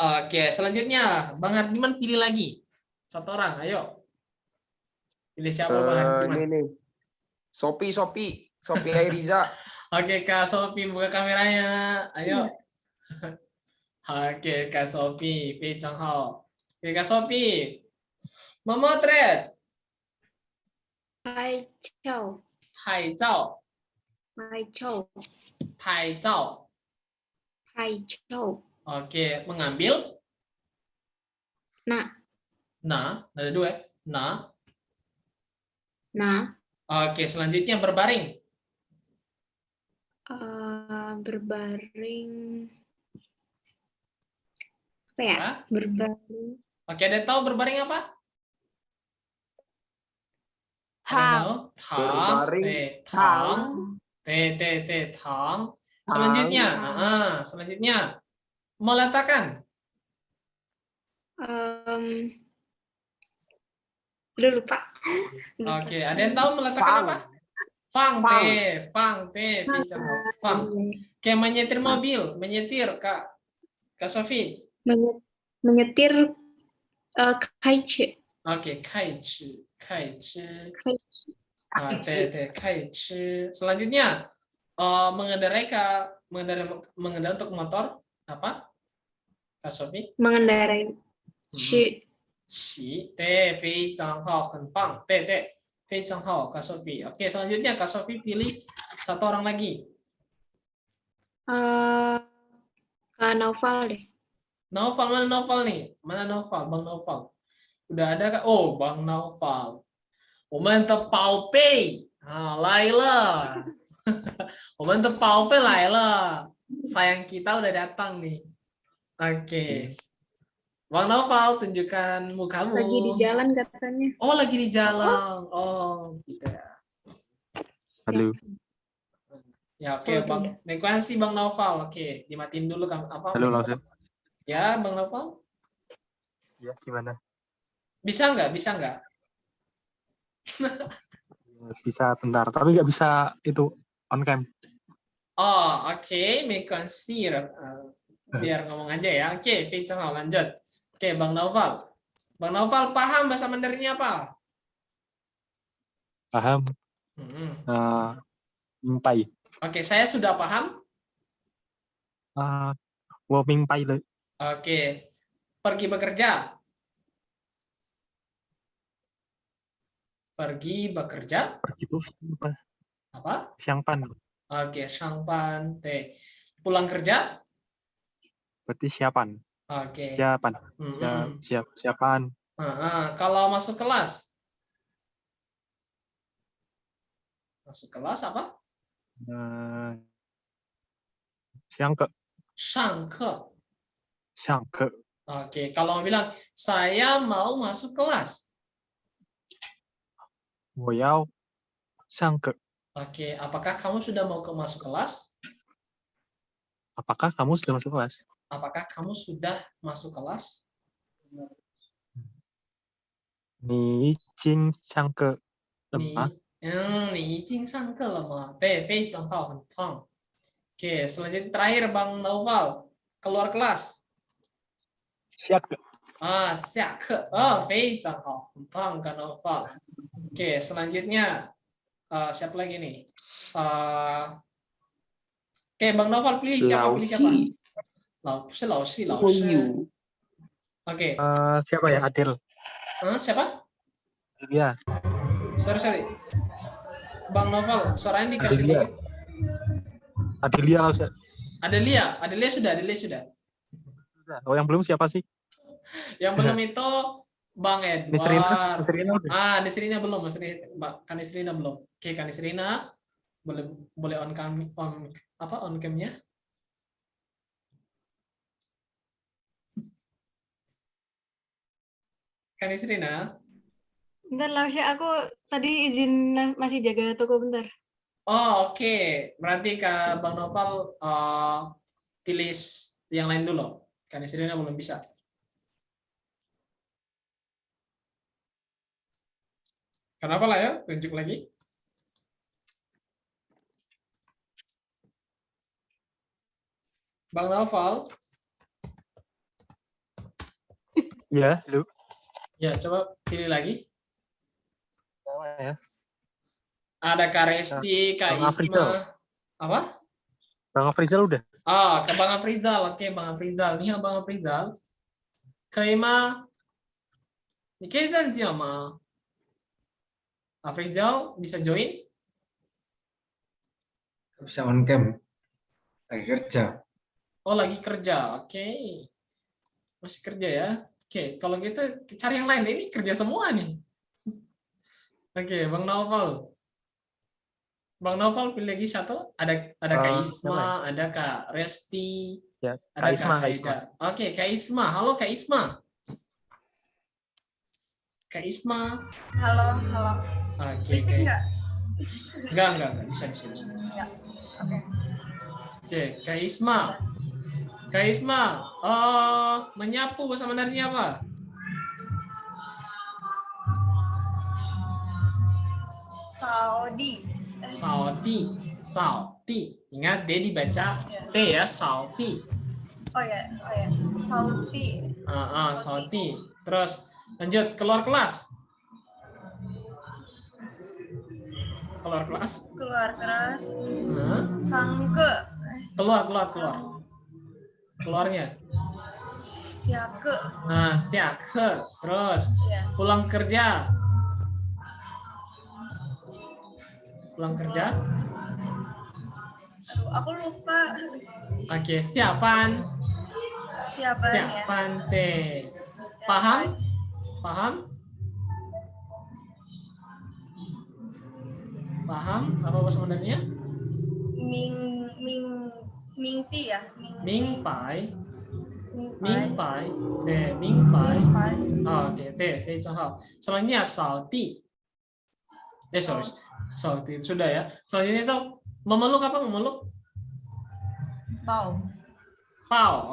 Oke, selanjutnya Bang Hardiman pilih lagi. Satu orang, ayo. Pilih siapa Bang Hardiman? Ini nih. Sophie Airiza. Oke, Kak Sophie buka kameranya. Ayo. Oke, Kak Sophie, 非常好. Oke, Kak Sophie. Memotret. 拍照，拍照，拍照，拍照. 拍照， Oke, mengambil. 拿 Nah, ada dua. Nah. 拿 Oke, selanjutnya berbaring. berbaring apa ya? Hah? Berbaring. Oke, ada yang tahu berbaring apa? Ada yang tahu? Tang, Berbaring. tang, tang. Selanjutnya, selanjutnya meletakkan. Udah lupa. Oke, ada yang tahu meletakkan apa? Fang, fang, fang. Kayak menyetir mobil, menyetir Kak Sofi. Menyetir kaici. Oke, kaici. Selanjutnya mengendarai untuk motor apa? Kak Sofi? Mengendarai. Shi. 非常好，很棒，非常好, Kak Sofi. Oke, selanjutnya Kak Sofi pilih satu orang lagi. Kak Naufal deh. Naufal, mana Naufal nih? Mana Naufal? Bang Naufal. Udah ada Kak? Oh, Bang Naufal. 我们的宝贝来了。我们的宝贝来了. Sayang kita udah datang nih. Oke. Bang Naufal, tunjukkan mukamu. Lagi di jalan katanya. Oh, lagi di jalan. Oh, gitu ya. Halo. Ya, oke, Bang. Terima kasih Bang Naufal. Oke, dimatiin dulu kan apa? Halo, langsung. Ya, Bang Naufal. Ya, gimana? Bisa nggak? Bisa nggak? Bisa bentar, tapi nggak bisa itu on cam. Oh, oke, consider. Biar ngomong aja ya. Oke, lanjut. Oke, Bang Naufal. Bang Naufal paham bahasa Mandarinnya apa? Paham? Mingpai. Oke, saya sudah paham. Wo mingpai le. Oke, pergi bekerja. Pergi bekerja. Pergi tuh Apa? Siangpan. Oke, sangpan. Pulang kerja. Berarti siapan. Oke. Siapan. Siapan. Kalau masuk kelas. Masuk kelas apa? Siangke. Sangke. Oke, kalau mau bilang saya mau masuk kelas. Woyao sangke. Oke, apakah kamu sudah mau masuk kelas? Apakah kamu sudah masuk kelas? Apakah kamu sudah masuk kelas? Ni jing sangke lemah. Ni jing sangke lemah. Fei zheng hao, hen pang. Oke, selanjutnya terakhir Bang Naufal. Keluar kelas. Siap. Siap. Fei zheng hao, hen pang Kak Naufal. Oke, selanjutnya siapa lagi nih? Oke, Bang Naufal pilih siapa? Lao Si. Oke. Siapa ya? Adil. Siapa? Iya. Sorry. Bang Naufal, suaranya dikasih lagi. Adelia. Adelia sudah. Oh, yang belum siapa sih? Yang belum itu Bang Edward. Nisrina belum. Kan Nisrina belum. Oke, kan Nisrina boleh on cam-nya. Kan Nisrina. Bentar, Lausya, aku tadi izin masih jaga toko bentar. Oh, oke. Berarti Kak Bang Naufal pilih yang lain dulu. Kan Nisrina belum bisa. Kenapa lah ya? Tunjuk lagi. Bang Naufal. Ya, lu. Ya, coba pilih lagi. Apa ya? Ada Kak Resti, Kak Bang Afrizal. Isma. Apa? Bang Afrizal udah. Ah, ke Bang Afrizal. Oke, Bang Afrizal. Nih, Bang Afrizal. 可以吗？你可以这样讲吗？Afrizal bisa join? Bisa on cam lagi kerja. Oh, lagi kerja. Oke. Masih kerja ya. Oke, kalau gitu cari yang lain. Ini kerja semua nih. Oke, Bang Naufal. Bang Naufal pilih lagi satu. Ada Kak Siapa ya? Isma, ada Kak Resti, Ya, ada Kak Isma, Kak Kak Isma. Haida. Oke, Kak Isma. Halo Kak Isma. Kak Isma. Halo, halo. Oke, Berisik nggak? Enggak. Bisa. Nggak. Oke. Oke, Kak Isma. Kak Isma, menyapu bahasa Mandarinnya apa? Saudi. Saudi. Ingat D dibaca T ya, Saudi. Oh ya. Saudi. Saudi. Terus lanjut keluar kelas. Keluar kelas. Keluar keras. Hah? Sangke. Keluar. Keluarnya. Siake. Nah, siake. Terus Ya. pulang kerja. Pulang kerja. Aduh, aku lupa. Oke, siapan. Siapa ya? Siapan teh. Paham? Paham apa bahasa Mandarinnya? Mingti ya? Mingpai. Mingpai. Mingpai. Oke, 对，非常好。Selanjutnya 扫地。Sorry. 扫地 sudah ya. Selanjutnya itu memeluk apa? Memeluk? Pau.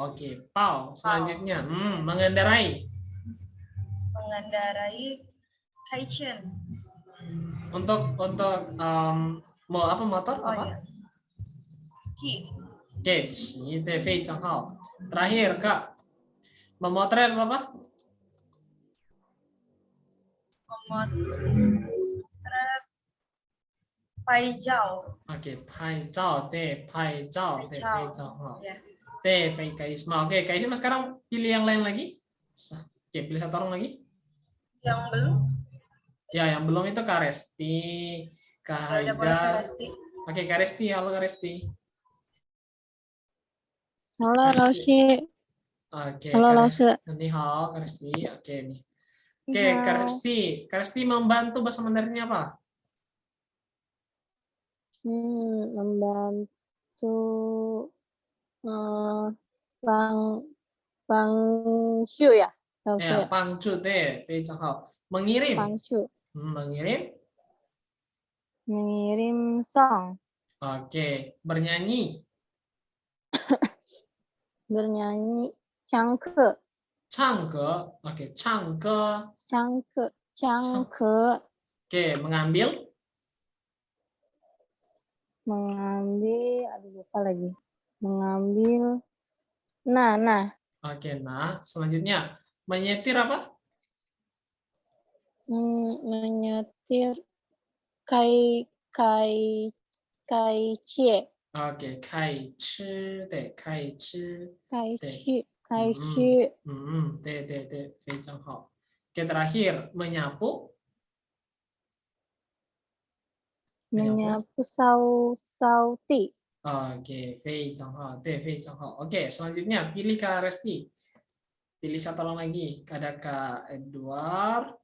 Oke, pau. Selanjutnya, mengendarai. Mengendarai Kaichen. Untuk mau apa motor? Oh Apa? ya. Ki. Gauge. Itu 非常好。Terakhir, Kak. Memotret apa? Memotret Paijau. Oke, 拍照，对，拍照，对，非常好。Ya. Kak Isma. Oke, Kak Isma sekarang pilih yang lain lagi. Oke, pilih satu orang lagi. Yang belum? Ya, yang belum itu Kak Resti, Kak Ya udah boleh Kak Haida. Resti. Oke, Kak Resti. Halo Kak Resti. Halo, Lausi. Oke, Halo, Lausi. Nanti halo Kak Resti. Oke nih. Oke, Kak Resti. Kak Resti membantu bahasa Mandarinnya apa? Membantu Bang Shu ya? Ya, pangcu deh, 非常好. Mengirim. Bang Shu. Mengirim. Mengirim song. Oke, bernyanyi. Bernyanyi. Changke. 唱歌. Oke, 唱歌. Changke. Oke, mengambil. Mengambil. Aduh, lupa lagi. Mengambil. Nah. Oke, nah. Selanjutnya, menyetir apa? Menyetir. Kai cie. Oke, 开吃. deh, 开吃. Kai对， cie. 对，非常好. Oke, terakhir, menyapu. Menyapu sauti. Oke, 非常好. 对，非常好. Oke, selanjutnya pilih Kak Resti. Pilih satu orang lagi. Ada Kak Edward,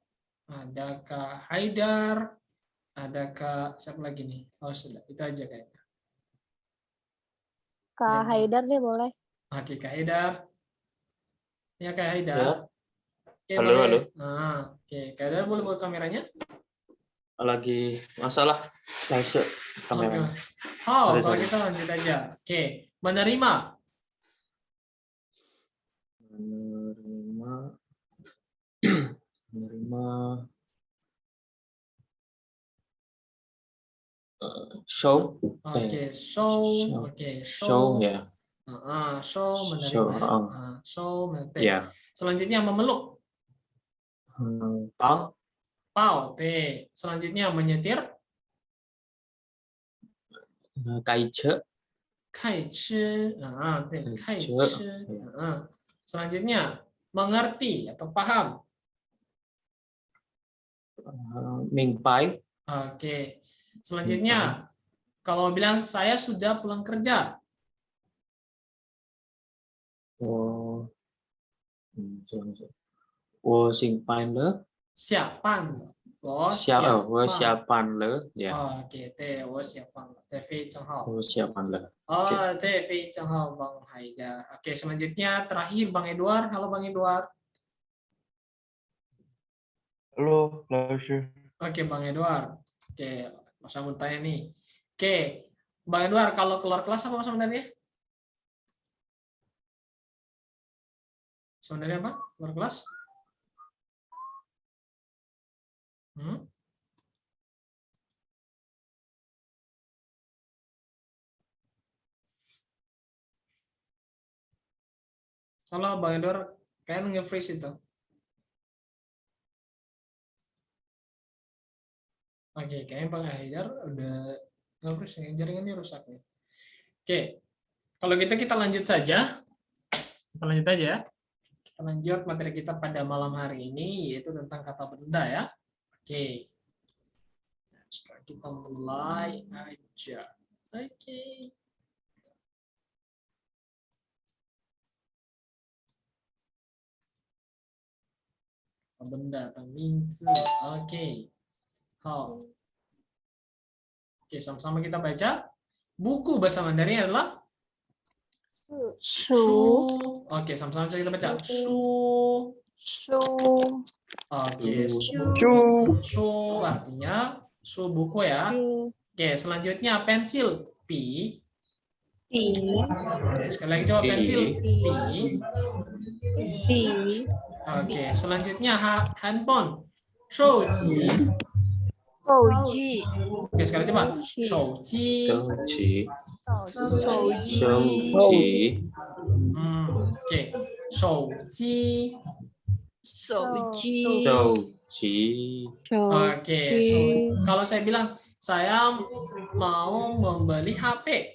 ada Kak Haidar, ada Kak siapa lagi nih? Oh, sudah. Itu aja kayaknya. Kak Haidar deh boleh. Oke, Kak Haidar. Ya, Kak Haidar. Ya. Oke, Halo, boleh. halo. Oke, Kak Haidar boleh buka kameranya? Lagi masalah langsung kamera. Oh, Sorry, kalau sorry. kita lanjut aja. Oke, menerima. Menerima show. Oke, show. Oke, Show ya. show menerima. Show, Show menerima. ya. Selanjutnya memeluk. Pao, Pao, T. Selanjutnya menyetir. kai che, Kai chi. T. Kai chi. chi. Selanjutnya mengerti atau paham. Ming pai, Oke. Selanjutnya kalau bilang saya sudah pulang kerja. wo, wo xing pai le, Siapan. Oh, wo xiaopan le, ya, Oke, T. Wo siapan. T. Fei Cheng Hao. wo xiaopan le. Oh, T. Fei Cheng Hao, Bang Haida. Oke, selanjutnya terakhir Bang Edward. Halo Bang Edward. Halo, Lausir. Oke, Bang Edward. Oke, Mas mau tanya nih. Oke, Bang Edward, kalau keluar kelas apa sebenarnya? Sebenarnya apa? Keluar kelas? Kalau Bang Edward kayak nge-freeze itu. Oke, kayaknya Bang Haidar udah nge-freeze, jaringannya rusak nih. Oke, kalau gitu kita lanjut saja. Kita lanjut aja ya. Kita lanjut materi kita pada malam hari ini, yaitu tentang kata benda ya. Oke. Sekarang kita mulai aja. Oke. Kata benda atau mingzi. Oke. Oke, sama-sama kita baca. Buku bahasa Mandarin adalah Shu. Oke, sama-sama kita baca. Shu. Oke, Shu artinya Shu buku ya. Oke, selanjutnya pensil. Pi. Oke, sekali lagi coba pensil. Pi. Oke, selanjutnya handphone. Shouji. Oke, sekali coba. Shouji. Oke, Shouji. Oke, kalau saya bilang saya mau membeli HP.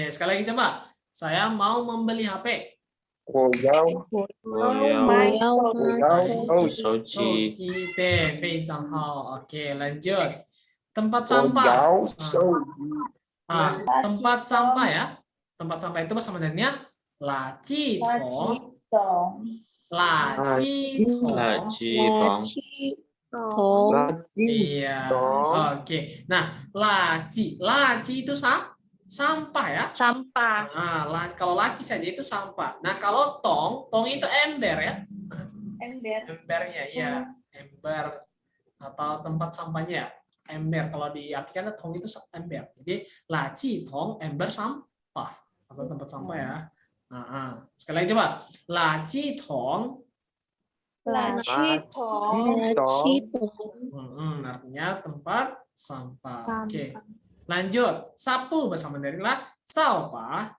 Sekali lagi coba. Saya mau membeli HP. Oke, lanjut. Tempat sampah. Tempat sampah ya. Tempat sampah itu bahasa Mandarinnya laci tong. Iya. Oke. Nah, laci itu sampah ya. Kalau laci saja itu sampah. Nah, kalau tong itu ember ya. Embernya ya, ember atau tempat sampahnya. Ember kalau diartikan tong itu ember. Jadi laci tong ember sampah atau tempat sampah ya. Sekali lagi coba. Laci tong. Artinya tempat sampah. Oke. Lanjut. Sapu bahasa Mandarin lah saupa.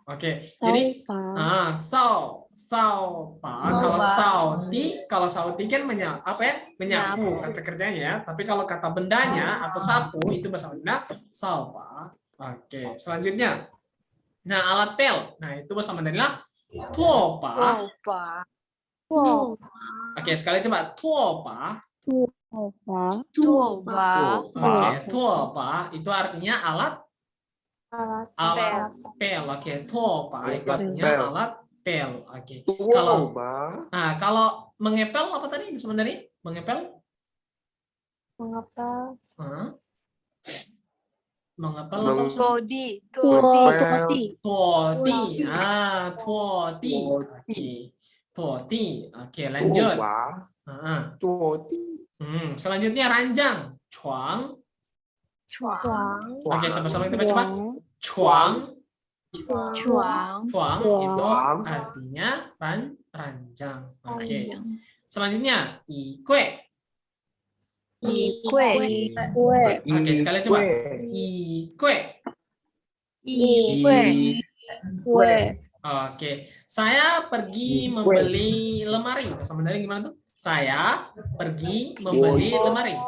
Oke. Jadi saupa. Kalau sauti kan menyapu kata kerjanya ya. Tapi kalau kata bendanya atau sapu itu bahasa Mandarin saupa. Oke. Selanjutnya. Nah, alat pel. Nah, itu bahasa Mandarin lah tuopa. Oke, sekali coba. Tuopa. Oke, tuopa itu artinya alat pel. Oke, tuopa itu artinya alat pel. Oke. Kalau mengepel apa tadi sebenarnya? Mengepel? Mengepel apa? Tuoti. Tuoti. Oke, lanjut. Selanjutnya ranjang. Chuang. Oke, sama-sama kita baca. Chuang. Chuang itu artinya ranjang. Oke. Selanjutnya ikue. 衣柜， Oke, sekali coba. I kue. Oke, saya pergi membeli lemari. Bahasa Mandarin gimana tuh? Saya pergi membeli lemari.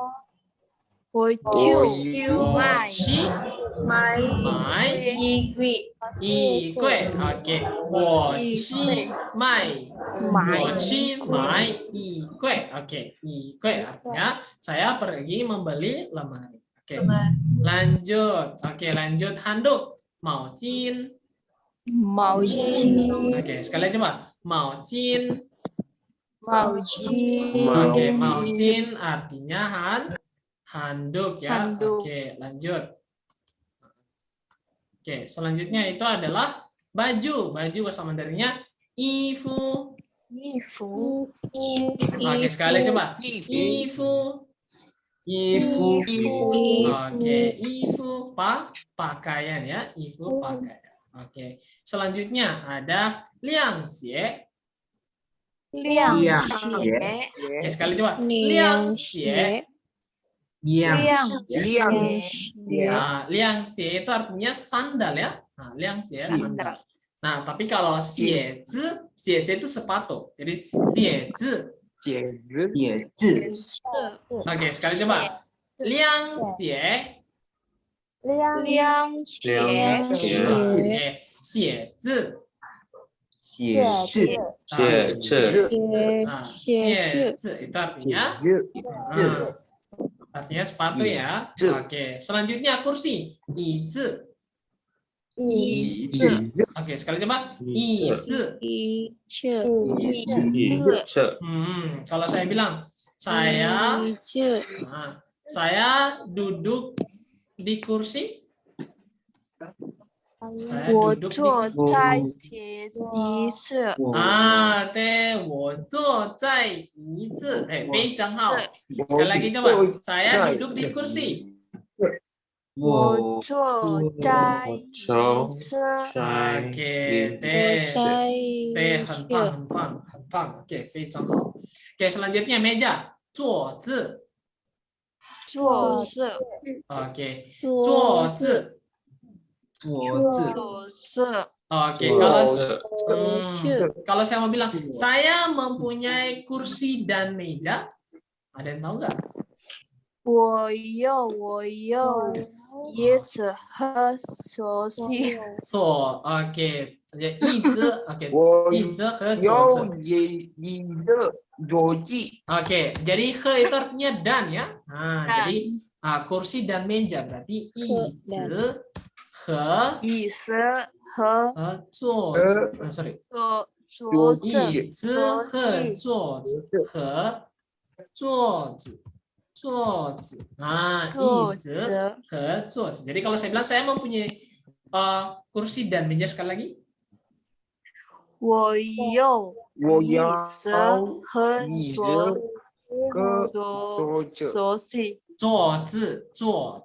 我去买买衣柜，衣柜。Oke, 我去买衣柜. Oke, 衣柜 artinya saya pergi membeli lemari. Oke, lanjut. Oke, lanjut handuk. 毛巾. 毛巾， Oke, sekali coba. 毛巾. 毛巾， Oke, 毛巾 artinya handuk ya. Handuk. Oke, lanjut. Oke, selanjutnya itu adalah baju. Baju bahasa Mandarinnya ifu. 衣服， Oke, sekali coba. Ifu. Oke, ifu pakaian ya. Ifu pakaian. Oke, selanjutnya ada liangxie. 亮鞋， Oke, sekali coba. Liangxie. Liangxie itu artinya sandal ya. Nah, liangxie sandal. Nah, tapi kalau xiezi itu sepatu. Jadi xiezi. 也字， Oke, sekali coba. Liangxie. 亮鞋， Oke, xiezi. 写字， Nah, xiezi itu artinya artinya sepatu ya. Oke, selanjutnya kursi. Yizi. Oke, sekali coba. Yizi. Kalau saya bilang saya duduk di kursi. Saya 我 duduk 坐 di 在鞋椅上，对，我坐在椅子，非常好。Sekali lagi coba. Saya duduk di kursi. 我坐在椅上， Oke, teh,很棒，很棒，很棒。Oke, 非常好。Oke, selanjutnya meja. 桌子。坐着， Oke, 坐桌子。桌子，坐着， Oke, kalau saya mau bilang saya mempunyai kursi dan meja, ada yang tahu nggak? 我有椅子和桌子， Oke,椅子和桌子。Oke, jadi he itu artinya dan ya. Nah, jadi kursi dan meja berarti椅子和椅子和桌子。sorry. 桌子，椅子和桌子和桌子。椅子和桌子. Jadi kalau saya bilang saya mempunyai kursi dan meja, sekali lagi. 我有椅子和桌子，桌子。桌子， 桌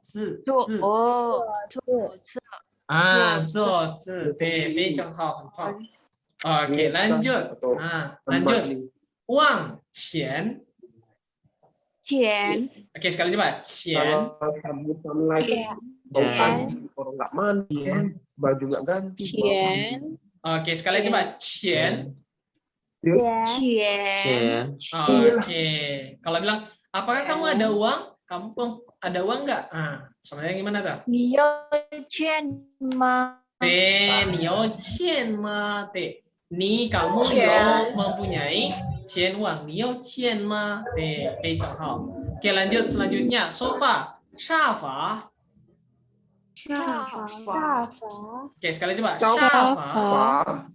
子，对，非常好，很棒。Oke, lanjut. Lanjut. Uang, 钱. 钱， Oke, sekali coba. 钱. Oke, sekali coba. 钱. 钱， Oke. Kalau bilang, apakah kamu ada uang? Kamu ada uang nggak? Sebenarnya gimana tuh? 你有钱吗？ 你有钱吗？对，kamu mempunyai 钱 uang. 你有钱吗？对，非常好。Oke, lanjut selanjutnya sofa, 沙发。Oke, sekali coba. 沙发。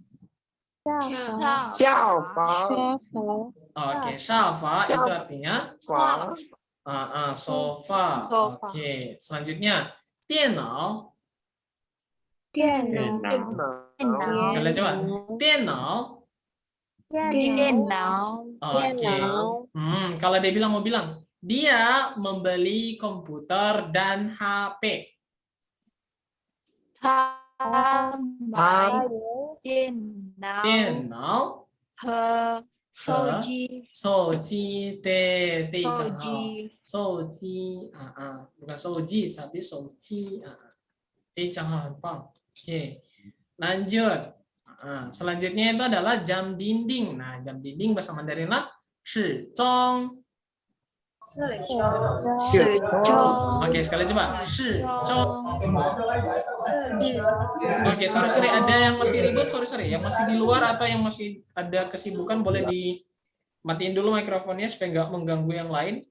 Oke, 沙发 itu artinya sofa. Oke, selanjutnya 电脑。电 Sekali coba. 电脑。脑， Oke. Kalau dia mau bilang dia membeli komputer dan HP. 他买电脑电脑和手机，手机对非常好。手机，手机bukan 手机 tapi 手机非常好，很棒。Oke, lanjut. Selanjutnya itu adalah jam dinding. Nah, jam dinding bahasa Mandarinnya 时钟。时钟， Oke, sekali coba. 时钟。Oke, sorry, ada yang masih ribut, sorry, yang masih di luar atau yang masih ada kesibukan boleh dimatiin dulu mikrofonnya supaya nggak mengganggu yang lain.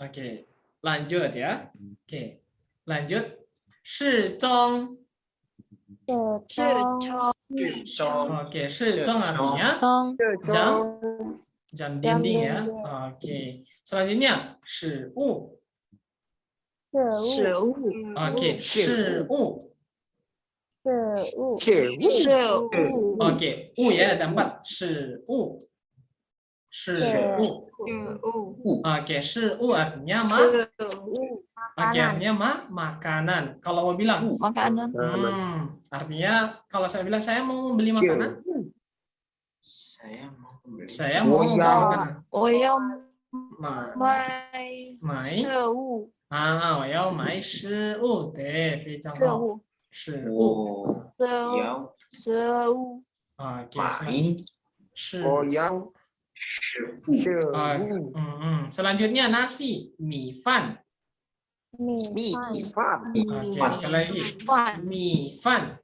Oke, lanjut ya. Oke, lanjut. 时钟。时钟， Oke, 时钟artinya 钟， jam dinding ya. Oke, selanjutnya 食物。食物， Oke, 食物。食物， Oke, u ya ada 4. 食物。食物。Oke, 食物 artinya Oke, artinya makanan. Kalau mau bilang makanan, artinya kalau saya bilang saya mau beli makanan, Saya mau beli. saya mau beli makanan. 我要 Ma- 买食物，我要买食物，对，非常好。食物，食物。我食物，要食物， Oke, 买食要食物。Selanjutnya nasi, mie fan. 米饭， Oke, sekali lagi. 饭， Mie fan.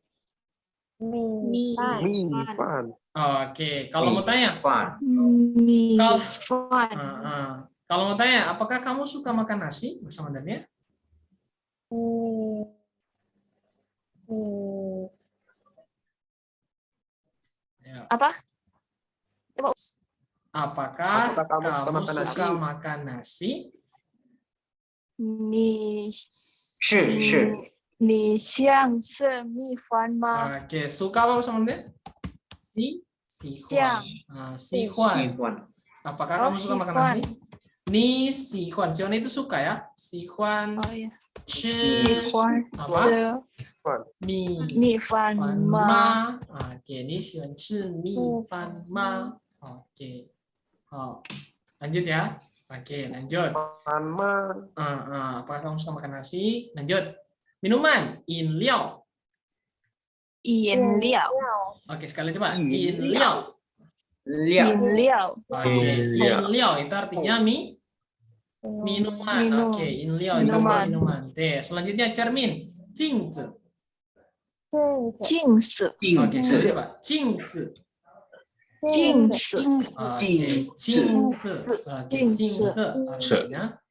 米米饭， Oke, kalau mau tanya, 饭 米 Kalau- 饭， kalau mau tanya, apakah kamu suka makan nasi bersama Dania? Ya. apa? Apakah Apakah kamu suka kamu makan suka nasi? makan nasi? 你是你像是米饭吗？ Oke, suka apa bersama Dania? Sihuan. Sihuan. 喜欢 Apakah Oh, kamu suka makan sihuan. nasi? Ni sihuan. Sihuan itu suka ya? Sihuan. 哦呀， Shi 喜欢 apa? 吃 Mi 米饭 饭 吗？ 吗？Oke, 你喜欢吃米饭吗？Oke. 好，lanjut ya. Oke, lanjut. mama, Apakah kamu suka makan nasi? Lanjut. Minuman, 饮料。饮料， Oke, sekali coba. 饮料。饮料。料 饮料， Oke, 饮料 itu artinya minuman. Minum. Oke, 饮料 itu Minuman. minuman. Oke, selanjutnya cermin, 镜子。镜子， Oke, 镜 sekali 子 coba. 镜子。镜子， Oke, 镜子 镜子. Oke, 镜子。 镜子 artinya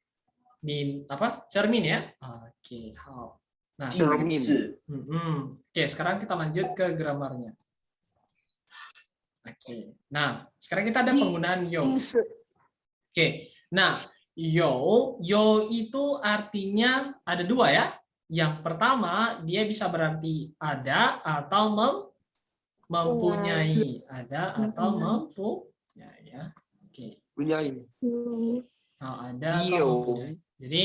cermin ya. Oke, 好. Nah, 镜子 Oke, sekarang kita lanjut ke gramarnya. Oke. Nah, sekarang kita ada penggunaan yo. 镜子， Oke. Nah, yo itu artinya ada dua ya. Yang pertama, dia bisa berarti ada atau mempunyai. Ada atau mempunyai ya. Oke. punyai. Ada atau Yo. mempunyai. Jadi,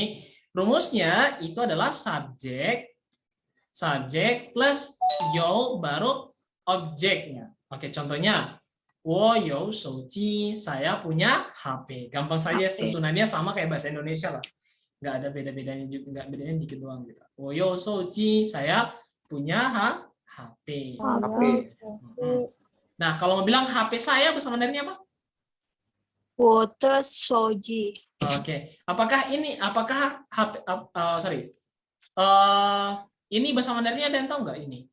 rumusnya itu adalah subjek plus yo baru objeknya. Oke, contohnya, 我有手机, saya punya HP. Gampang saja, susunannya sama kayak bahasa Indonesia lah. Nggak ada beda-bedanya juga, nggak bedanya dikit doang gitu. 我有手机, saya punya HP. HP. Nah, kalau mau bilang HP saya bahasa Mandarinnya apa? 我的手机， Oke, apakah HP? Ini bahasa Mandarinnya ada yang tahu nggak ini?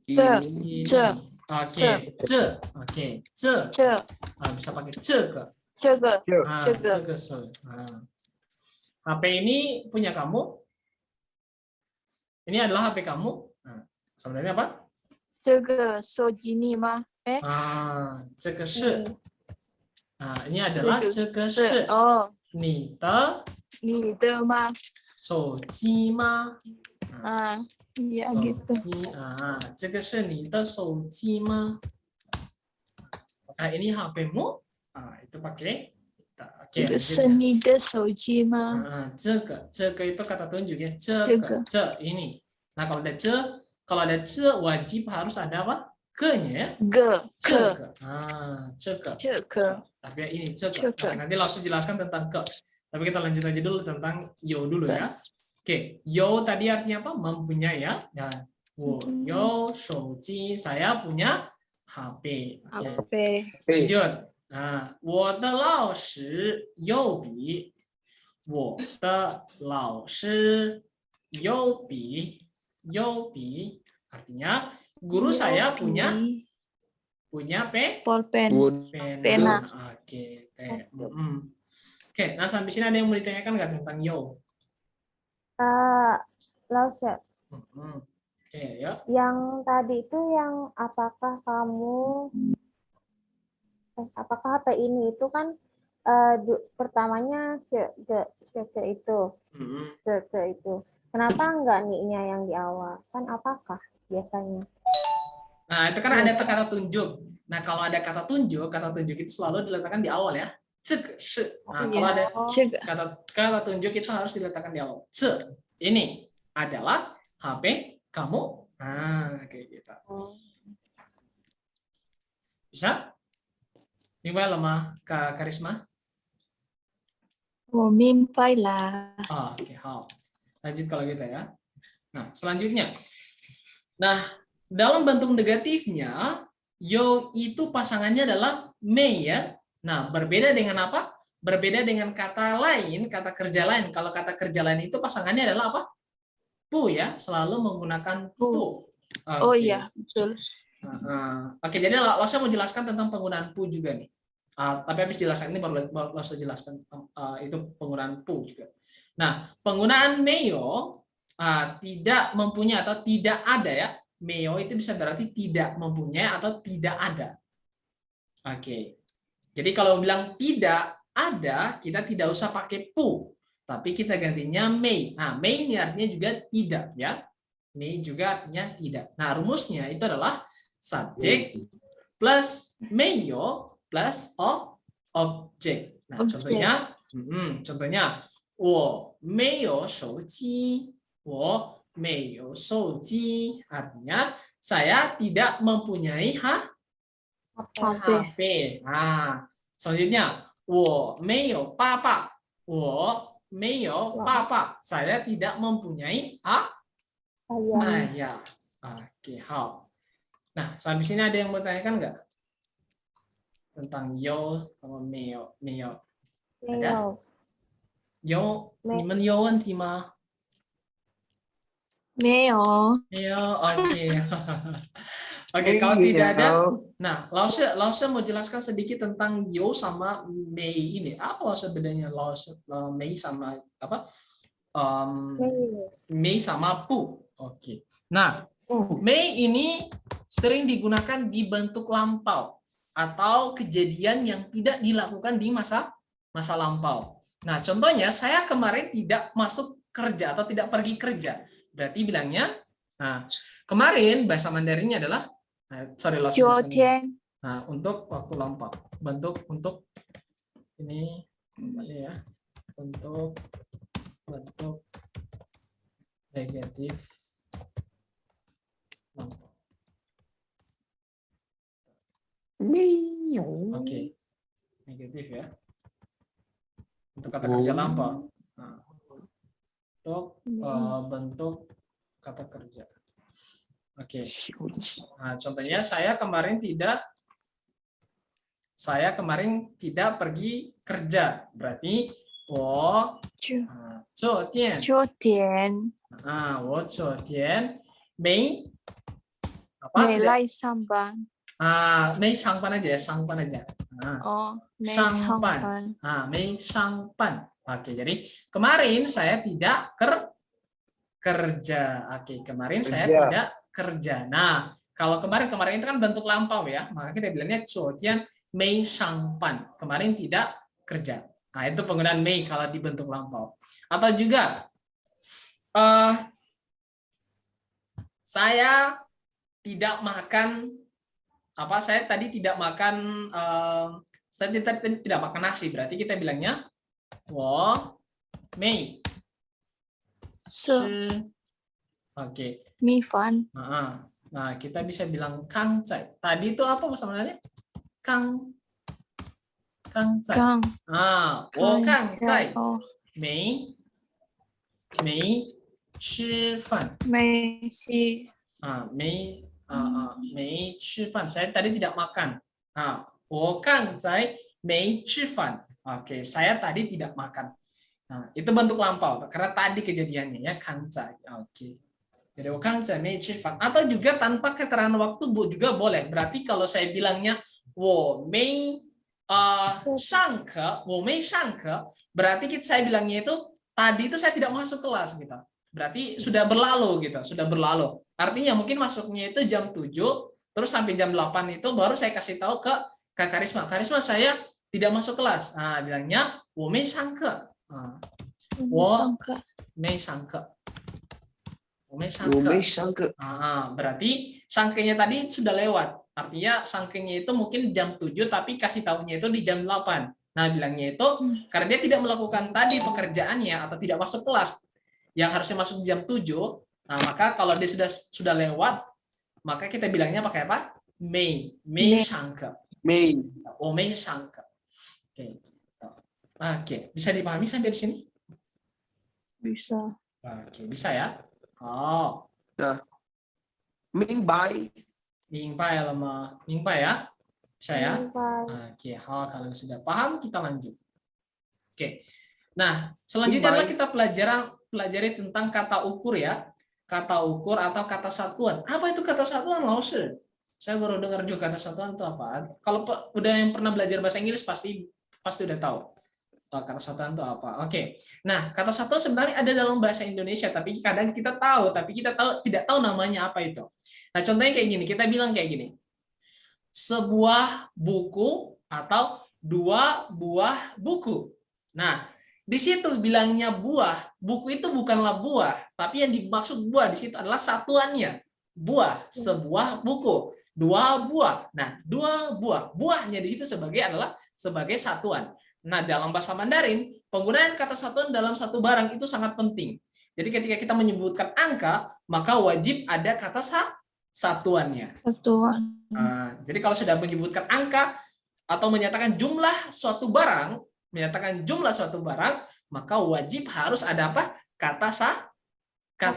Ini. Ce. Oke, ce. Oke, ce. 这 Bisa pakai ce ke? 这个 Ce ce. ke se. HP ini punya kamu? Ini adalah HP kamu? Sebenarnya apa? 这个手机你吗？哎， ce ke se. Ini adalah ce ke se. 哦，你的你的吗？手机吗？ya 手 gitu. 机这个是你的手机吗？ ini HP-mu? Itu pakai. Oke. 这是你的手机吗？这个 itu kata tunjuk ya. 这 ini. Nah, kalau ada ce wajib harus ada apa? ke-nya ya. 个 这 个 个这个 这个 tapi ya ini 这个 这个 Oke, nanti langsung jelaskan tentang ke tapi kita lanjut aja dulu tentang yo dulu ya. Oke, yo tadi artinya apa? Mempunyai ya. Nah, yo shouji, saya punya HP. Oke. 好呗 lanjut. Nah, 我的老师有笔，我的老师有笔，有笔 artinya guru saya punya pulpen pena. Pena. Oke, Oke, nah sampai sini ada yang mau ditanyakan nggak tentang yo? Lause, Oke, ya. yang tadi itu yang apakah HP ini itu kan pertamanya itu. Kenapa enggak nih-nya yang di awal? Kan apakah biasanya? Nah, itu kan ada kata tunjuk. Nah, kalau ada kata tunjuk itu selalu diletakkan di awal ya. Nah, kalau ada 这个 kata tunjuk itu harus diletakkan di awal. Ini adalah HP kamu. Nah, kayak gitu. Bisa? Gimana lemah Kak Karisma? 我明白啦 Oke, lanjut kalau gitu ya. Nah, selanjutnya. Nah, dalam bentuk negatifnya, yo itu pasangannya adalah mei ya. Nah, berbeda dengan apa? Berbeda dengan kata lain, kata kerja lain. Kalau kata kerja lain itu pasangannya adalah apa? Pu ya, selalu menggunakan pu. oh Oke. iya betul Oke, jadi Lasa mau jelaskan tentang penggunaan pu juga nih. Tapi habis jelaskan ini baru Lasa jelaskan itu penggunaan pu juga. Nah, penggunaan meyo tidak mempunyai atau tidak ada ya. Meyo itu bisa berarti tidak mempunyai atau tidak ada. Oke. Jadi kalau bilang tidak ada, kita tidak usah pakai pu, tapi kita gantinya mei. Nah, mei ini artinya juga tidak ya. Mei juga artinya tidak. Nah, rumusnya itu adalah subjek plus meyo plus objek. Nah, contohnya 我没有手机，我没有手机 artinya saya tidak mempunyai HP. Nah, selanjutnya 我没有爸爸，我没有爸爸 saya tidak mempunyai ayah. Oke, Nah, sampai sini ada yang mau tanyakan nggak? Tentang yo sama meo. Ada? 你们有问题吗？没有没有，oke. Oke, kalau tidak ada, nah, Lause mau jelaskan sedikit tentang yo sama mei ini. Apa bedanya mei sama apa? Mei sama pu. Oke. Nah, mei ini sering digunakan di bentuk lampau atau kejadian yang tidak dilakukan di masa lampau. Nah, contohnya saya kemarin tidak masuk kerja atau tidak pergi kerja. Berarti bilangnya, nah, kemarin bahasa Mandarinnya adalah, nah, untuk waktu lampau. Bentuk untuk ini ya, bentuk negatif lampau. Oke, negatif ya. Untuk kata kerja lampau. Nah, untuk bentuk kata kerja. Oke. Nah, contohnya saya kemarin tidak pergi kerja. Berarti 我昨天没来上班 没上班aja ya, 上班aja.没上班 没上班. Oke, jadi kemarin saya tidak kerja. Oke, kemarin saya tidak kerja. Nah, kalau kemarin itu kan bentuk lampau ya, maka kita bilangnya 昨天没上班. Kemarin tidak kerja. Nah, itu penggunaan mei kalau di bentuk lampau. Atau juga saya tidak makan saya tadi tidak makan nasi, berarti kita bilangnya 我没吃 oke 米饭 Nah, kita bisa bilang Kang Zai. Tadi itu apa sebenarnya? Kang Zai. 刚 Wo Kang 在 Zai 哦，没吃饭。没西 没吃饭. Saya tadi tidak makan. 我刚才没吃饭. Oke, saya tadi tidak makan. Nah, itu bentuk lampau karena tadi kejadiannya ya Kang Zai. Oke. Jadi Kang Zai没吃饭 atau juga tanpa keterangan waktu juga boleh. Berarti kalau saya bilangnya 我没上课, 我没上课, berarti saya bilangnya itu tadi itu saya tidak masuk kelas gitu. Berarti sudah berlalu gitu, sudah berlalu. Artinya mungkin masuknya itu jam 7, terus sampai jam 8 itu baru saya kasih tahu ke Kak Karisma. Karisma, saya tidak masuk kelas. Nah, bilangnya 我没上课. 我没上课. 我没上课. 我没上课。 Berarti sangkenya tadi sudah lewat. Artinya sangkenya itu mungkin jam 7 tapi kasih tahunya itu di jam 8. Nah, bilangnya itu karena dia tidak melakukan tadi pekerjaannya atau tidak masuk kelas yang harusnya masuk jam 7. Nah, maka kalau dia sudah lewat, maka kita bilangnya pakai apa? Mei上课. 没我没上课. Oke, bisa dipahami sampai di sini? bisa Oke, bisa ya? 明白。明白了吗？明白ya? Bisa ya? 明白。 Oke, kalau sudah paham kita lanjut. Oke. Nah, selanjutnya adalah kita pelajari tentang kata ukur ya. Kata ukur atau kata satuan. Apa itu kata satuan, Laoshi? Saya baru dengar juga kata satuan itu apa. Kalau udah yang pernah belajar bahasa Inggris pasti udah tahu. Kata satuan itu apa? Oke. Nah, kata satuan sebenarnya ada dalam bahasa Indonesia, tapi kadang kita tahu, tidak tahu namanya apa itu. Nah, contohnya kayak gini, kita bilang kayak gini. Sebuah buku atau 2 buah buku. Nah, di situ bilangnya buah, buku itu bukanlah buah, tapi yang dimaksud buah di situ adalah satuannya. Buah, sebuah buku, 2 buah. Nah, 2 buah. Buahnya di situ sebagai satuan. Nah, dalam bahasa Mandarin, penggunaan kata satuan dalam satu barang itu sangat penting. Jadi ketika kita menyebutkan angka, maka wajib ada kata satuannya. satuan Jadi kalau sudah menyebutkan angka atau menyatakan jumlah suatu barang, maka wajib harus ada apa? Kata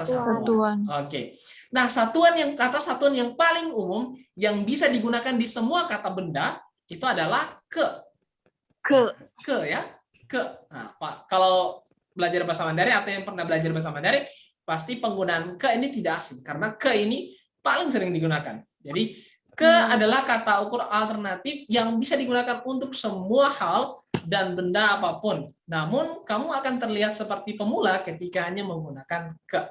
satuan. Oke. Nah, kata satuan yang paling umum yang bisa digunakan di semua kata benda itu adalah ke ya. Nah, Pak, kalau belajar bahasa Mandarin atau yang pernah belajar bahasa Mandarin, pasti penggunaan ke ini tidak asing karena ke ini paling sering digunakan. Jadi ke adalah kata ukur alternatif yang bisa digunakan untuk semua hal dan benda apapun. Namun kamu akan terlihat seperti pemula ketika hanya menggunakan ke.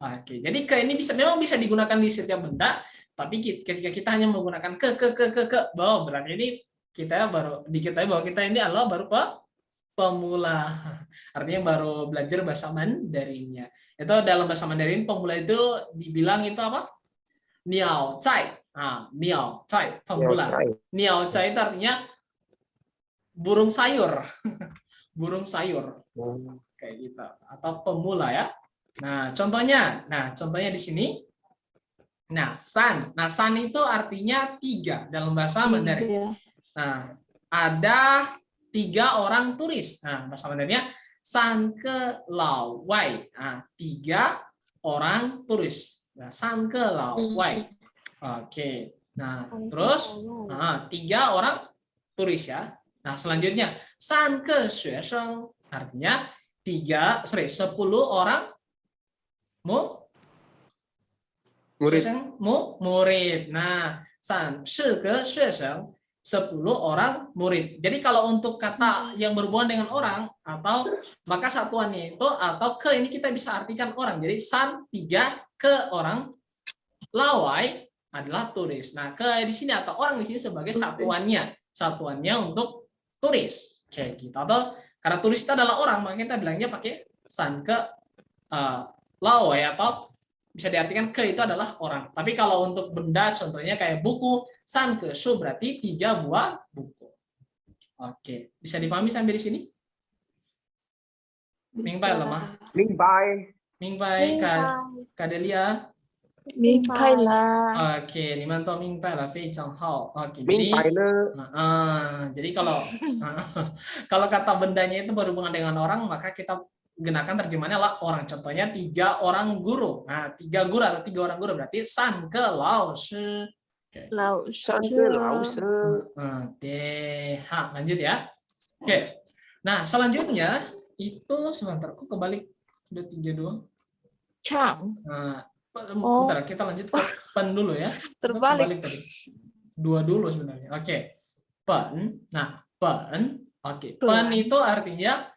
Oke, jadi ke ini memang bisa digunakan di setiap benda, tapi ketika kita hanya menggunakan ke berarti ini kita baru diketahui bahwa kita ini adalah baru pemula. Artinya baru belajar bahasa Mandarinnya. Itu dalam bahasa Mandarin pemula itu dibilang itu apa? Niao Zai. Niao Zai, pemula. Niao Zai itu artinya burung sayur. Burung sayur. Kayak gitu. Atau pemula ya. Nah, contohnya di sini. Nah, san itu artinya 3 dalam bahasa Mandarin. Nah, ada 3 orang turis. Nah, bahasa Mandarinnya san ke lao wai. Nah, 3 orang turis. Nah, san ke lao wai. Oke. Nah, terus 3 orang turis ya. Nah, selanjutnya san ke xuesheng artinya 10 orang murid. Nah, san shi ke xuesheng 10 orang murid. Jadi kalau untuk kata yang berhubungan dengan orang atau maka satuannya itu atau ke ini kita bisa artikan orang. Jadi san 3 ke orang, lawai adalah turis. Nah, ke di sini atau orang di sini sebagai satuannya untuk turis. Kayak gitu. Atau karena turis itu adalah orang, maka kita bilangnya pakai san ke lawai atau bisa diartikan ke itu adalah orang. Tapi kalau untuk benda contohnya kayak buku, san ke shu berarti 3 buah buku. Oke, bisa dipahami sampai di sini? Mingbai lemah. Mingbai. Mingbai, Kak Delia. 明白啦。 Oke, 你们都明白了，非常好. Oke, 明白了。 jadi kalau kalau kata bendanya itu berhubungan dengan orang, maka kita gunakan terjemahannya adalah orang. Contohnya 3 orang guru. Nah, 3 guru atau 3 orang guru berarti 3个老师. Oke. 老3个老师，师。 Oke, lanjut ya. Oke. Nah, selanjutnya itu sebentar, kok kebalik udah 3 doang. 唱 Nah, bentar, kita lanjut ke pen dulu ya. terbalik. Tadi. 2 dulu sebenarnya. Oke. Pen. Nah, pen. Oke. Pen itu artinya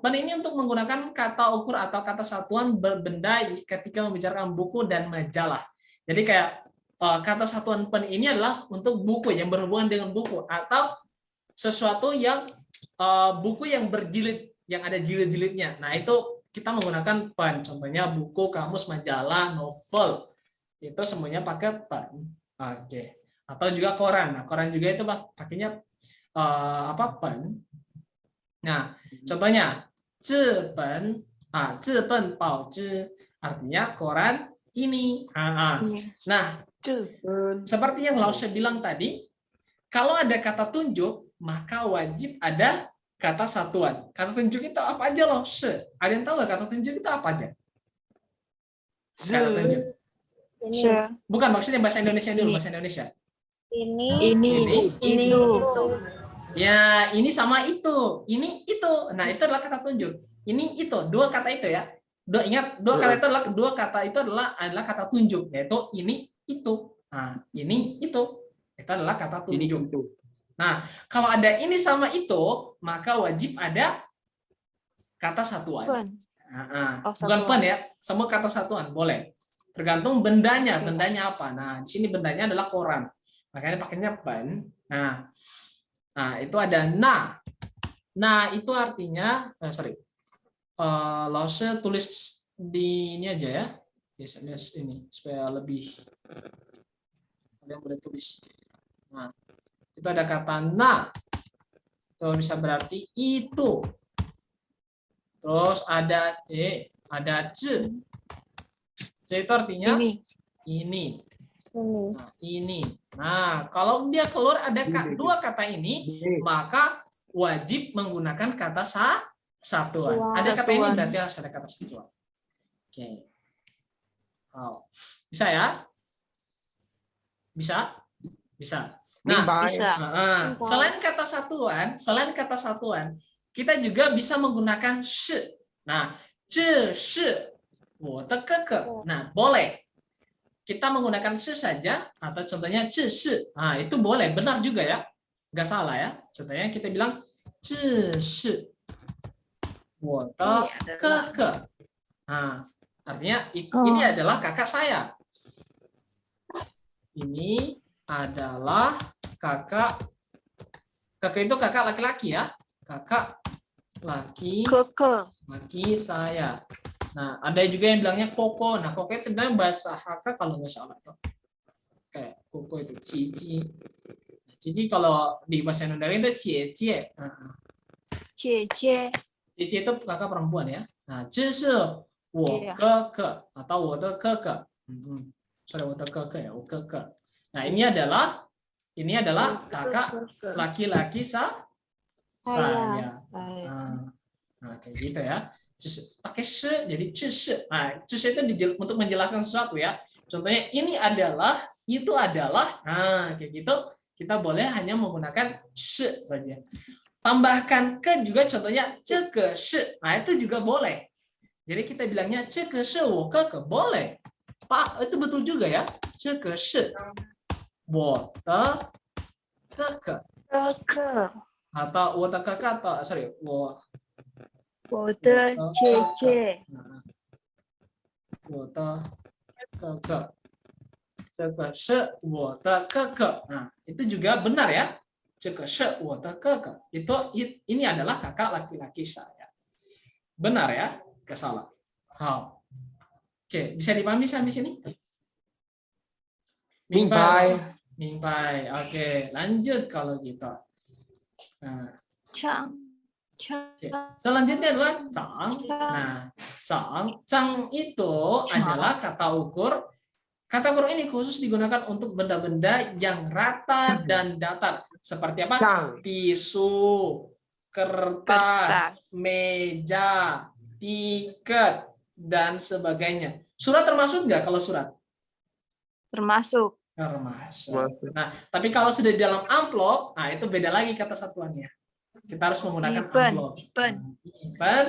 pen ini untuk menggunakan kata ukur atau kata satuan berbenda ketika membicarakan buku dan majalah. Jadi kayak kata satuan pen ini adalah untuk buku yang berhubungan dengan buku atau sesuatu yang buku yang berjilid, yang ada jilid-jilidnya. Nah, itu kita menggunakan pen. Contohnya buku, kamus, majalah, novel. Itu semuanya pakai pen. Oke. Atau juga koran. Nah, koran juga itu pakainya pen. Nah, contohnya 这本报纸 artinya koran ini. Nah, seperti yang Lause bilang tadi, kalau ada kata tunjuk, maka wajib ada kata satuan. Kata tunjuk itu apa aja, Lause? Ada yang tahu nggak kata tunjuk itu apa aja? Kata tunjuk. Ini, Bukan, maksudnya bahasa Indonesia dulu, bahasa Indonesia. ini, itu. Ya, ini sama itu. Ini itu. Nah, itu adalah kata tunjuk. Ini itu. 2 kata itu ya. Ingat, 2 kata itu adalah kata tunjuk, yaitu ini itu. Nah, ini itu. Itu adalah kata tunjuk. Nah, kalau ada ini sama itu, maka wajib ada kata satuan. Bukan pen ya, semua kata satuan boleh. Tergantung bendanya, bendanya apa. Nah, di sini bendanya adalah koran. Makanya pakainya pen. Nah, itu ada na. Nah, itu artinya Lause tulis di ini aja ya. Di SMS ini supaya lebih kalian boleh tulis. Nah, itu ada kata na. Itu bisa berarti itu. Terus ada ada z. Z itu artinya ini. Nah, ini. Nah, kalau dia keluar ada 2 kata ini, maka wajib menggunakan kata satuan. Ada kata ini berarti harus ada kata satuan. Oke. Bisa ya? Bisa? Bisa. Nah, selain kata satuan, kita juga bisa menggunakan shi. Nah, 这是我的哥哥. Nah, boleh. Kita menggunakan shi saja atau contohnya 这是. Nah, itu boleh, benar juga ya. Enggak salah ya. Contohnya kita bilang 这是我的哥哥. Nah, artinya ini adalah kakak saya. Ini adalah kakak itu kakak laki-laki ya, kakak laki saya. Nah, ada juga yang bilangnya koko. Nah, koko itu sebenarnya bahasa Hakka kalau nggak salah tuh. Kayak koko itu cici. Cici kalau di bahasa Indonesia itu cie. Cici itu kakak perempuan ya. Nah, 这是我哥哥 atau 我的哥哥. Sorry, 我的哥哥ya, 我哥哥. Nah, ini adalah kakak laki-laki saya. Nah, kayak gitu ya. Pakai shi jadi 这是. Nah, 这是itu untuk menjelaskan sesuatu ya. Contohnya ini adalah, itu adalah. Nah, kayak gitu kita boleh hanya menggunakan shi saja. Tambahkan ke juga contohnya 这个是. Nah, itu juga boleh. Jadi kita bilangnya 这个是我哥哥 boleh. Pak, itu betul juga ya. 这个是我的哥哥. Atau 我的哥哥 atau sorry, 我的姐姐，我的哥哥，这个是我的哥哥. Nah, itu juga benar ya. 这个是我的哥哥. Ini adalah kakak laki-laki saya. Benar ya? Nggak salah. Oke, bisa dipahami sampai sini? Mingpai. Oke, lanjut kalau gitu. Nah, selanjutnya adalah cang. Nah, cang itu adalah kata ukur Kata kurung ini khusus digunakan untuk benda-benda yang rata dan datar. Seperti apa? Chang. Tisu, kertas, meja, tiket, dan sebagainya. Surat termasuk nggak kalau surat? Termasuk. Termasuk. Nah, tapi kalau sudah di dalam amplop, nah itu beda lagi kata satuannya. Kita harus menggunakan Ipen, amplop. ipen. Ipen,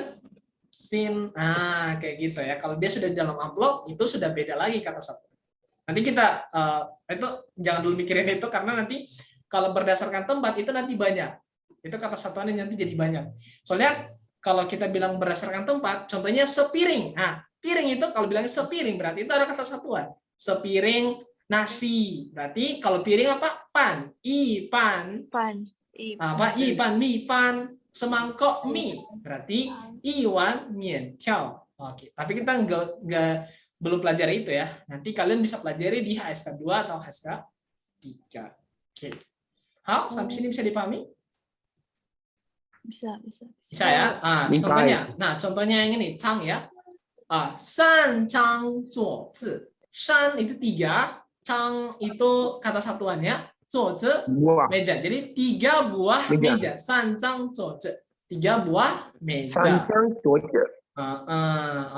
sin, kayak gitu ya. Kalau dia sudah di dalam amplop, itu sudah beda lagi kata satuan. Nanti kita itu jangan dulu mikirin itu karena nanti kalau berdasarkan tempat itu nanti banyak. Itu kata satuannya nanti jadi banyak. Soalnya kalau kita bilang berdasarkan tempat, contohnya sepiring. Nah, piring itu kalau bilangnya sepiring berarti itu ada kata satuan. Sepiring nasi. Berarti kalau piring apa? Pan. Ipan. Pan. Apa? Ipan, mie pan. Semangkok mie. Berarti iwan mian tiao. Oke, tapi kita enggak belum pelajari itu ya. Nanti kalian bisa pelajari di HSK 2 atau HSK 3. Oke. How? Sampai sini bisa dipahami? Bisa. Bisa ya? Contohnya. Nah, contohnya yang ini, Chang ya. San Chang Zuo Zi. Shan itu 3, Chang itu kata satuannya, Zuo Zi Buah. meja. Jadi 3 buah meja. San Chang Zuo Zi. 3 buah meja. Sanjang cuaca.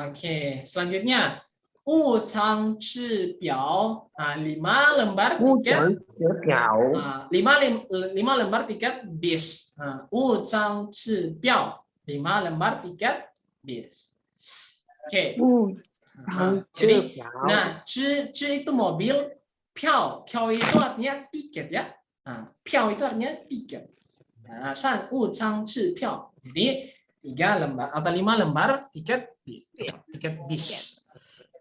Oke. Selanjutnya, Wu Chang Chi Biao. 5 lembar tiket. Piao. 5 lembar tiket bis. Wu Chang Chi Biao. 5 lembar tiket bis. Oke. Jadi, nah, chi itu mobil, piao itu artinya tiket ya. Piao itu artinya tiket. San Wu Chang Chi Piao. Jadi 3 lembar atau 5 lembar tiket bis.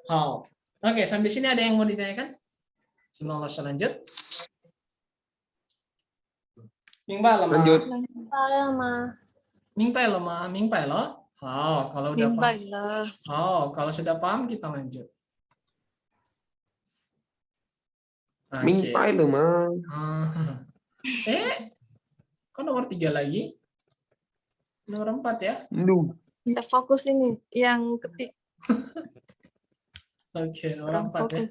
Oke, sampai sini ada yang mau ditanyakan? Sebelum kita lanjut. Lanjut. Mingpai lo. Kalau udah Mimpai paham. lah. Kalau sudah paham kita lanjut. Oke. Mingpai lo mah. Kok nomor 3 lagi? Nomor 4 ya? Lu. Kita fokus ini yang ketik. Oke, nomor Kurang 4 ya. fokus.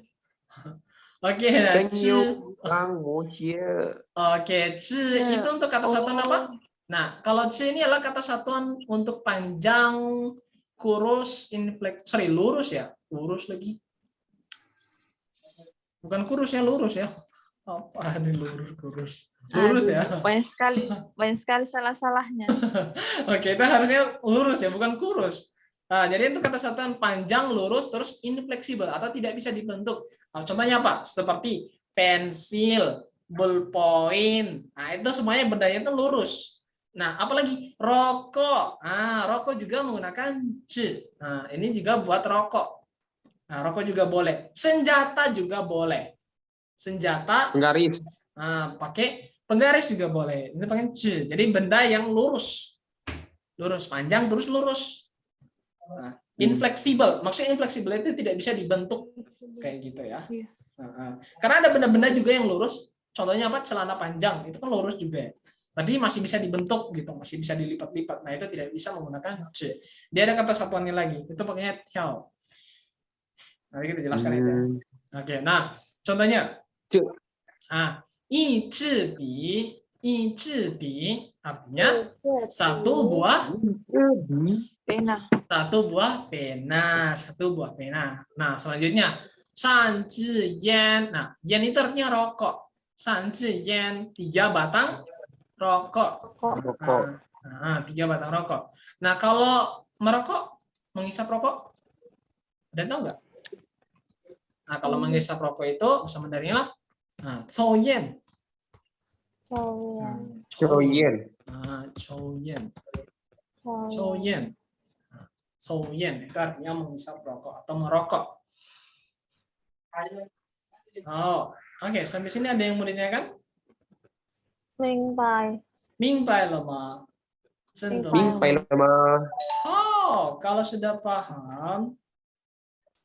Oke, nah, Penyu. Kang Mocia. Oke, ci itu untuk kata satuan apa? Nah, kalau ci ini adalah kata satuan untuk panjang, kurus, lurus ya? Lurus lagi. Bukan kurus ya, lurus ya. Apa ini lurus, kurus? Lurus ya. Banyak sekali salah-salahnya. Oke, itu harusnya lurus ya, bukan kurus. Nah, jadi itu kata satuan panjang, lurus, terus infleksibel atau tidak bisa dibentuk. Nah, contohnya apa? Seperti pensil, ballpoint. Nah, itu semuanya bendanya itu lurus. Nah, apalagi rokok. Rokok juga menggunakan c. Nah, ini juga buat rokok. Nah, rokok juga boleh. Senjata juga boleh. Senjata. Garis. Pakai penggaris juga boleh. Ini pakai c. Jadi benda yang lurus. Lurus, panjang, terus lurus. Infleksibel, maksudnya infleksibel itu tidak bisa dibentuk kayak gitu ya. Karena ada benda-benda juga yang lurus, contohnya apa? Celana panjang itu kan lurus juga ya. Tapi masih bisa dibentuk gitu, masih bisa dilipat-lipat. Nah, itu tidak bisa menggunakan c. Dia ada kata satuannya lagi, itu pakainya tiao. Nanti kita jelaskan itu. Oke, nah contohnya i bi artinya satu buah Pena. Satu buah pena. Nah, selanjutnya shan zhi yan. Nah, yan itu artinya rokok. Shan zhi yan, 3 batang rokok. Nah, 3 batang rokok. Nah, kalau merokok, menghisap rokok, ada tahu nggak? Nah, kalau menghisap rokok itu bahasa Mandarinnya chou yan. Chou yan itu artinya menghisap rokok atau merokok. Oke, sampai sini ada yang mau ditanyakan? Mingpai lo ma. Mingpai lo mah. Kalau sudah paham,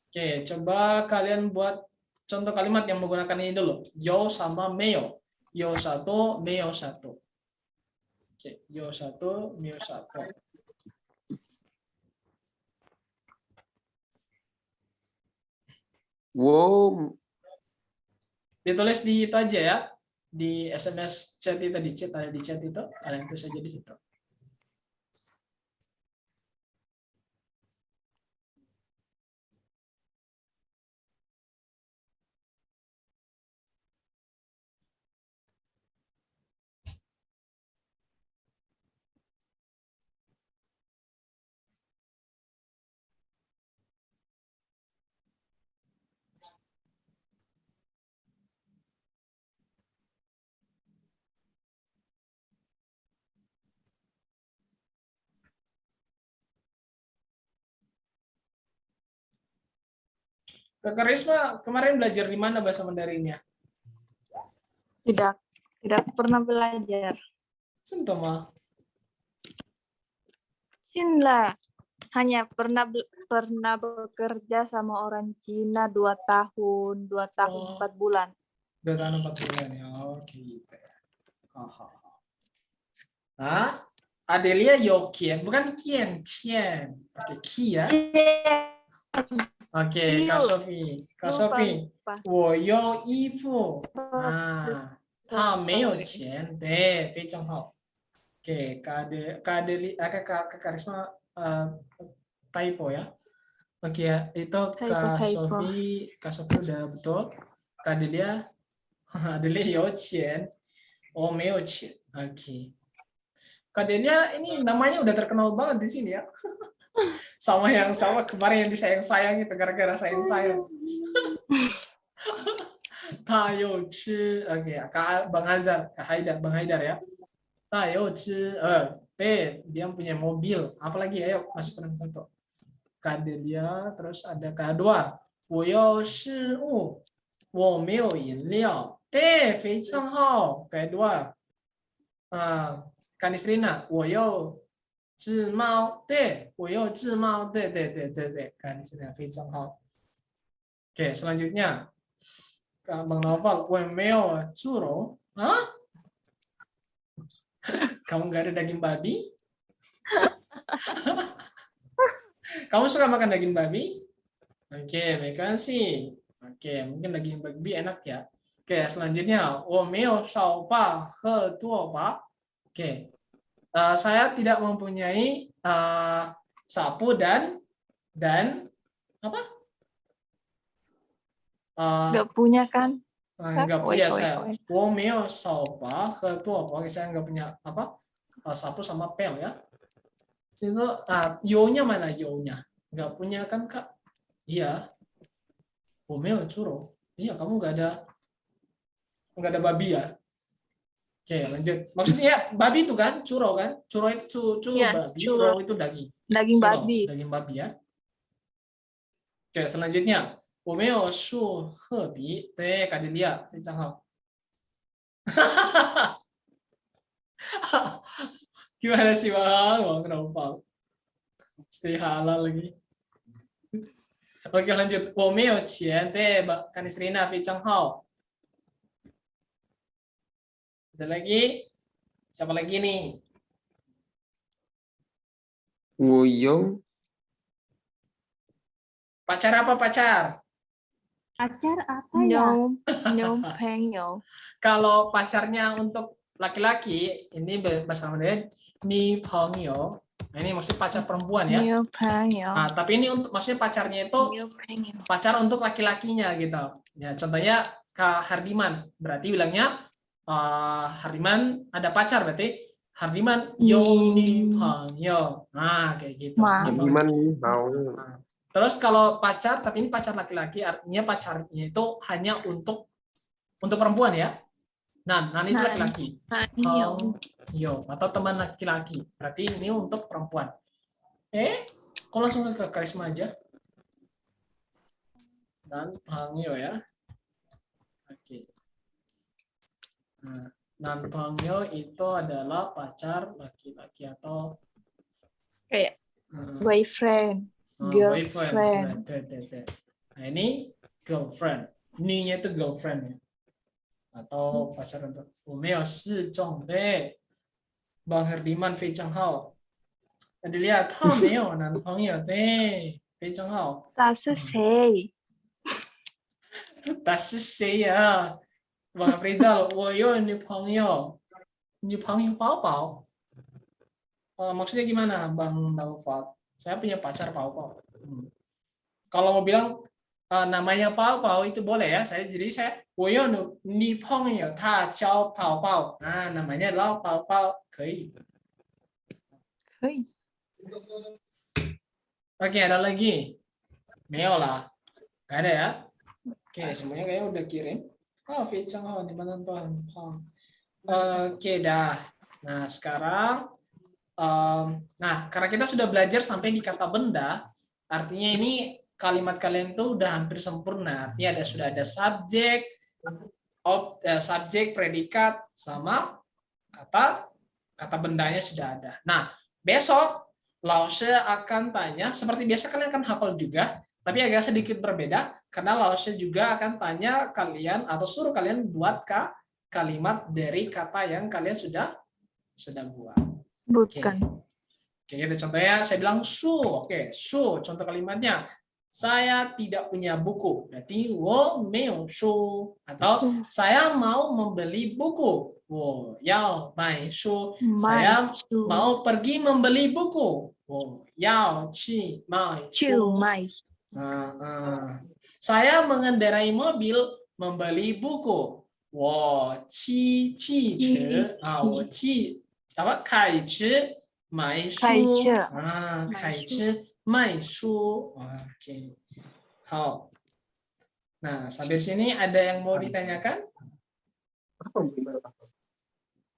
oke, coba kalian buat contoh kalimat yang menggunakan ini dulu. Yo sama meo. Yo 1, meo 1. Oke, yo 1, meo 1. Ditulis di itu aja ya. Di SMS chat itu, di chat ada di chat itu, kalian tulis aja di situ. Kak Karisma kemarin belajar di mana bahasa Mandarinnya? Tidak pernah belajar. Sentoma. Cina hanya pernah bekerja sama orang Cina 2 tahun, 2 tahun Oh. 4 bulan. 2 tahun 4 bulan ya. Oke gitu ya. Nah, Adelia Yokian, bukan Kian, Qian. Oke, Ki ya. Oke, Kak Sofi. Kak Sofi. 我有衣服。啊，他没有钱。对，非常好。Oke, Kak Karisma typo ya. Oke ya, itu Kak Typo. Sofi udah betul. Kak Adelia, Adelia 有钱，我没有钱。Oke. Kak Adelia ini namanya udah terkenal banget di sini ya. Sama kemarin yang disayang-sayang itu gara-gara sayang-sayang. Tayo Chi. Oke, Kak Bang Azhar, Bang Haidar ya. Tayo Chi. Dia punya mobil. Apalagi ayo masuk ke foto. Kak Adelia, terus ada Kak Dua. 我有食物，我没有饮料。对，非常好。Kak Dua. Kak Nisrina, 我有自猫，对，我有自猫，对，kan sudah 非常好。Oke, selanjutnya Bang Novel, 我没有猪肉，啊？Kamu nggak ada daging babi? Kamu suka makan daging babi? Oke, makan sih. Oke, mungkin daging babi enak ya. Oke, selanjutnya, 我没有烧吧和多吧。Oke. Saya tidak mempunyai sapu dan apa? Nggak punya kan? Nggak punya saya. 我没有扫把和拖把. Saya nggak punya apa? Sapu sama pel ya. Itu yo-nya mana yo-nya? Nggak punya kan Kak? Iya. 我没有猪肉. Iya, kamu nggak ada babi ya? Oke, lanjut. Maksudnya babi itu kan, curo kan? Curo itu Ya, babi, curo. curo itu daging. Daging Curo, babi. daging babi ya. Oke, selanjutnya. 我没有树鹤鼻. Kak Adelia, 非常好. Gimana sih Bang? Kenapa? Stay halal lagi. Oke, lanjut. 我没有钱. Kak Nisrina, 非常好. Ada lagi? Siapa lagi nih? 我有 Pacar apa pacar? Pacar apa ya? Nyom pengyo. Kalau pacarnya untuk laki-laki, ini bahasa Mandarin ni pengyo. Nah, ini maksudnya pacar perempuan ya. Nyom pengyo. Nah, tapi ini untuk maksudnya pacarnya itu Nyom pengyo. pacar untuk laki-lakinya gitu. Ya, contohnya Kak Hardiman, berarti bilangnya Hardiman ada pacar berarti Hardiman yo ni pengyo. Nah, kayak gitu. Hardiman mau. Terus kalau pacar, tapi ini pacar laki-laki, artinya pacarnya itu hanya untuk perempuan ya. Nah, itu laki-laki. Yo, atau teman laki-laki. Berarti ini untuk perempuan. Kok langsung ke Karisma aja? Dan Pangyo ya. Oke. Nah, dan Pangyo itu adalah pacar laki-laki atau Kayak boyfriend. Girlfriend. Nah, ini girlfriend. Ni-nya itu girlfriend ya. Atau pacar untuk 我没有试中对 Bang Herdiman 非常好 Adelia 他没有男朋友对非常好 Sase say. 他是谁呀 Bang Afrizal, 我有女朋友宝宝. Maksudnya gimana, Bang Naufal? Saya punya pacar Pau Pau. Kalau mau bilang namanya Pau Pau itu boleh ya. Jadi saya 我有女朋友，她叫Pau Pau. Nah, namanya adalah Pau Pau. 可以. 可以。 Oke, ada lagi? Meo lah. Gak ada ya? Oke, semuanya kayaknya udah kirim.非常好，你们都很棒. Oke, dah. Nah, sekarang karena kita sudah belajar sampai di kata benda, artinya ini kalimat kalian tuh udah hampir sempurna. Artinya sudah ada subjek, subjek, predikat, sama kata bendanya sudah ada. Nah, besok Lause akan tanya, seperti biasa kalian akan hafal juga, tapi agak sedikit berbeda, karena Lause juga akan tanya kalian atau suruh kalian buat kalimat dari kata yang kalian sudah buat. Bukan. Oke, gitu. Contohnya saya bilang su. Oke, su. Contoh kalimatnya, saya tidak punya buku. Berarti 我没有书. Atau saya mau membeli buku. 我要买书. Saya mau pergi membeli buku. 我要去买书. Saya mengendarai mobil membeli buku. 我骑汽车. 我骑开车买书. 开车卖书. Oke. Hao. Nah, sampai sini ada yang mau ditanyakan?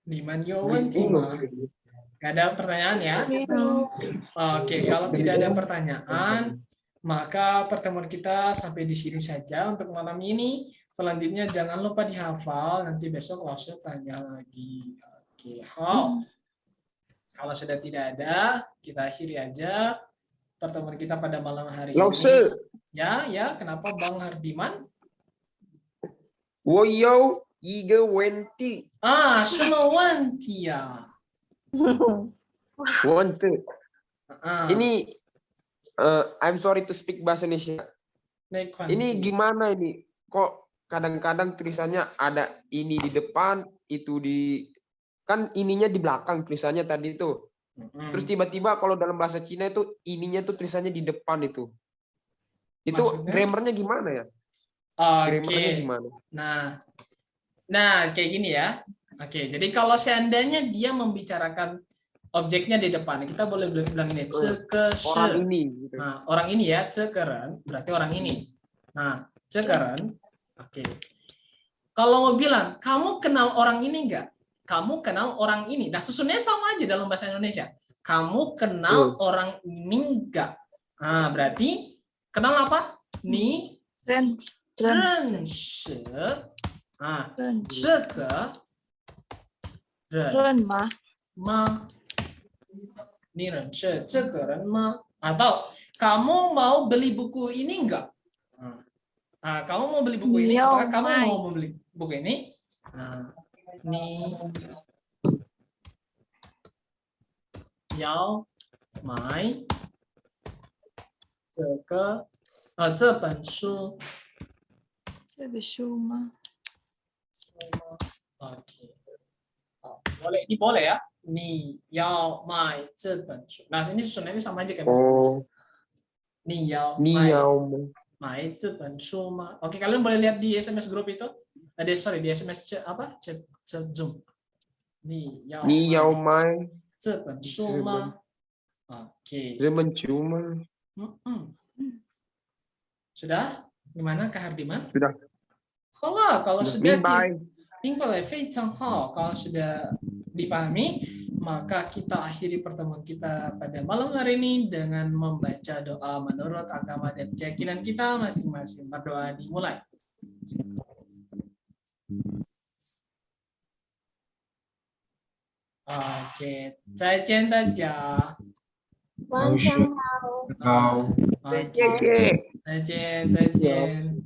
Liman Yowen Cima. Gak ada pertanyaan ya? Oke, kalau tidak ada pertanyaan, maka pertemuan kita sampai di sini saja untuk malam ini. Selanjutnya jangan lupa dihafal, nanti besok langsung tanya lagi. Oke, Hao. Kalau sudah tidak ada, kita akhiri aja pertemuan kita pada malam hari ini. Ya, kenapa Bang Hardiman? 我有一个问题。什么问题呀？问题。Ini I'm sorry to speak bahasa Indonesia. Ini gimana ini? Kok kadang-kadang tulisannya ada ini di depan, itu kan ininya di belakang tulisannya tadi itu. Terus tiba-tiba kalau dalam bahasa Cina itu ininya tuh tulisannya di depan itu. Itu grammarnya gimana ya? Grammarnya gimana? Nah, kayak gini ya. Oke, jadi kalau seandainya dia membicarakan objeknya di depan, kita boleh bilang ini. Orang ini. Gitu. Nah, orang ini ya, cekeren, berarti orang ini. Nah, cekeren. Oke. Kalau mau bilang, kamu kenal orang ini enggak? Kamu kenal orang ini. Nah, susunnya sama aja dalam bahasa Indonesia. Kamu kenal orang ini enggak? Nah, berarti kenal apa? Ni ren shi. Nah, zhe ren ma. Ni ren shi, zhe ren ma. Atau kamu mau beli buku ini enggak? Nah, kamu mau beli buku ini? Apakah kamu mau membeli buku ini? Nah, ni yao mai这本书吗 ？Oke. Boleh, ini boleh ya? Ni yao mai 这本书. Nah, ini susunannya sama aja kayak bahasa Indonesia. Ni yao mai 这本书吗? Oke, kalian boleh lihat di SMS grup itu. Di SMS Zoom. Ni yao mai 这本书吗? Oke. 这本书吗? Sudah? Gimana Kak Hardiman? Sudah. Kalau sudah Kalau sudah dipahami, maka kita akhiri pertemuan kita pada malam hari ini dengan membaca doa menurut agama dan keyakinan kita masing-masing. Berdoa dimulai. Oke, 再见大家。晚上好。好。再见。